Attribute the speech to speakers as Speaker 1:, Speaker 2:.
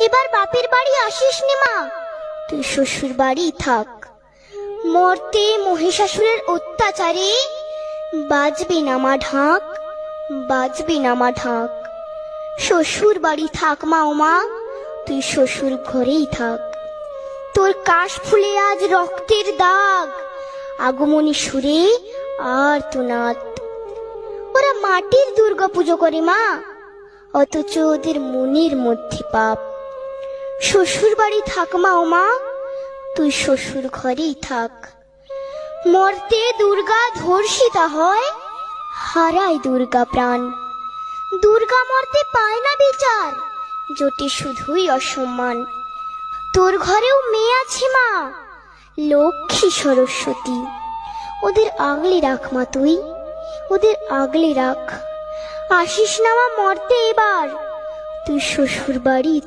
Speaker 1: এবার বাপের বাড়ি আসিস নে মা, তুই শ্বশুর বাড়ি থাক। মর্তে মহিষাসুরের অত্যাচারে বাজবে না মা ঢাক, বাজবে না মা ঢাক। শ্বশুর বাড়ি থাক মা, ও মা তুই শ্বশুর ঘরেই থাক। তোর কাশ ফুলে আজ রক্তের দাগ, আগমনী সুরে আর তো নাত। ওরা মাটির দুর্গা পুজো করে মা, অথচ ওদের মনের মধ্যে পাপ। শ্বশুর বাড়ি থাক মা, ও মা তুই শ্বশুর ঘরেই থাক। মর্তে দুর্গা ধর্ষিতা হয়, হারায় দুর্গা প্রাণ। দুর্গা মর্তে পায় না বিচার, জোটে শুধুই অসম্মান। তোর ঘরেও মেয়ে আছে মা, লক্ষ্মী সরস্বতী, ওদের আগলে রাখ মা তুই, ওদের আগলে রাখ। আসিস না মা মর্তে এবার, তুই শ্বশুর বাড়ি